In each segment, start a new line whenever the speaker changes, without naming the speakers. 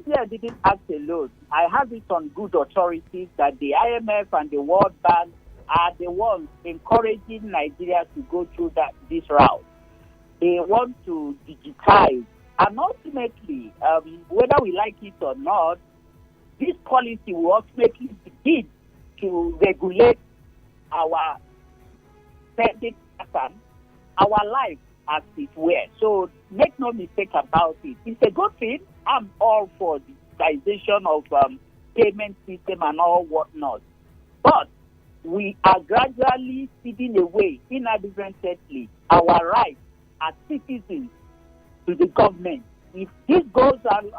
CBN didn't act alone. I have it on good authorities that the IMF and the World Bank are the ones encouraging Nigeria to go through this route. They want to digitize. And ultimately, whether we like it or not, this policy will ultimately begin to regulate our spending pattern, our life as it were. So make no mistake about it. It's a good thing. I'm all for digitization of payment system and all whatnot. But we are gradually ceding away inadvertently our rights as citizens to the government. If this goes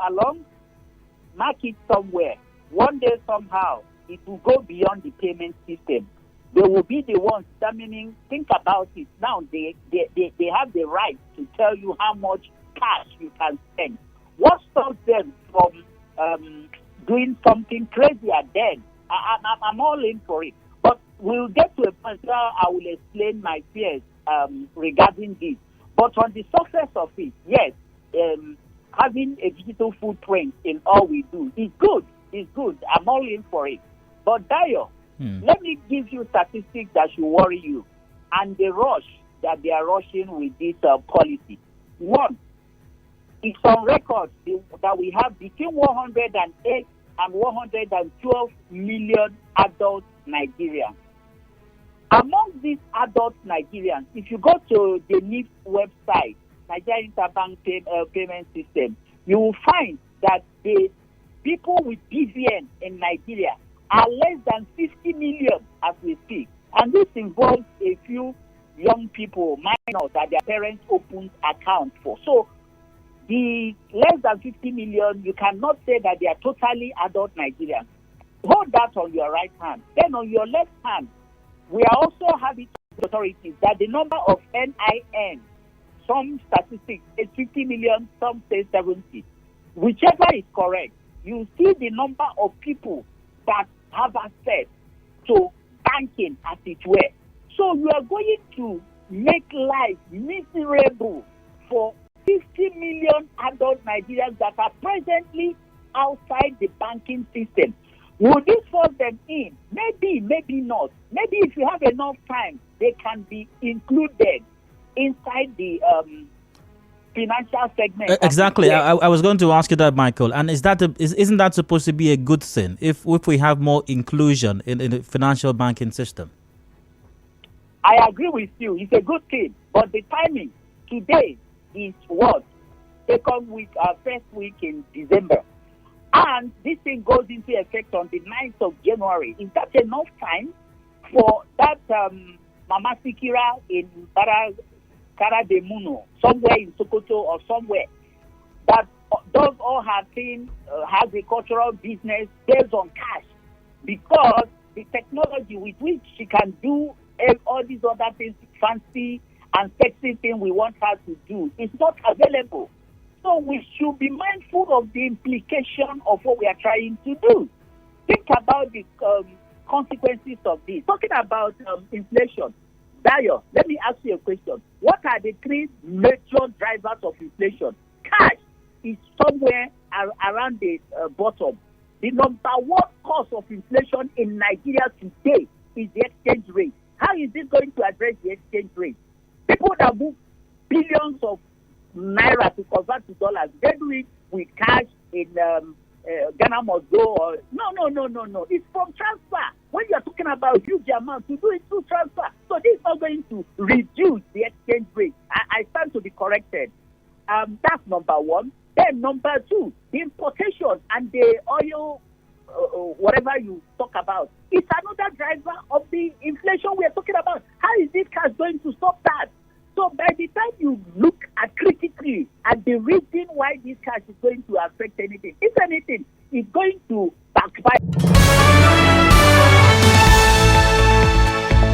along, mark it somewhere. One day, somehow, it will go beyond the payment system. They will be the ones determining. Think about it. Now, they have the right to tell you how much cash you can spend. What stops them from doing something crazier then? I'm all in for it. But we'll get to a point where I will explain my fears regarding this. But on the surface of it, yes, having a digital footprint in all we do is good. It's good. I'm all in for it. But Dayo, let me give you statistics that should worry you and the rush that they are rushing with this policy. One, it's on record that we have between 108 and 112 million adult Nigerians. Among these adult Nigerians, if you go to the NIFT website, Nigeria Interbank Payment System, you will find that the people with BVN in Nigeria are less than 50 million as we speak. And this involves a few young people, minors, that their parents opened accounts for. So the less than 50 million, you cannot say that they are totally adult Nigerians. Hold that on your right hand. Then on your left hand, we are also having authorities that the number of NIN, some statistics say 50 million, some say 70. Whichever is correct, you see the number of people that have access to banking as it were. So you are going to make life miserable for 50 million adult Nigerians that are presently outside the banking system. Will this force them in? Maybe, maybe not. Maybe if you have enough time, they can be included inside the financial segment.
Exactly. I was going to ask you that, Michael. And isn't that supposed to be a good thing if we have more inclusion in the financial banking system?
I agree with you. It's a good thing. But the timing today is what? Second week, first week in December. And this thing goes into effect on the 9th of January. Is that enough time for that Mama Sikira in Kara de Muno, somewhere in Sokoto or somewhere, that does all her thing, agricultural business based on cash? Because the technology with which she can do all these other things, fancy and sexy things we want her to do, is not available. So we should be mindful of the implication of what we are trying to do. Think about the consequences of this. Talking about inflation, Dayo, let me ask you a question. What are the three major drivers of inflation? Cash is somewhere around the bottom. The number one cause of inflation in Nigeria today is the exchange rate. How is this going to address the exchange rate? People that move billions of naira to convert to dollars, they do it with cash in Ghana must go. Or, no. It's from transfer. When you are talking about huge amounts, to do it through transfer. So this is not going to reduce the exchange rate. I stand to be corrected. That's number one. Then number two, the importation and the oil, whatever you talk about, it's another driver of the inflation we are talking about. How is this cash going to stop that? So by the time you look at critically at the reason why this cash is going to affect anything, if anything, it's going to backfire.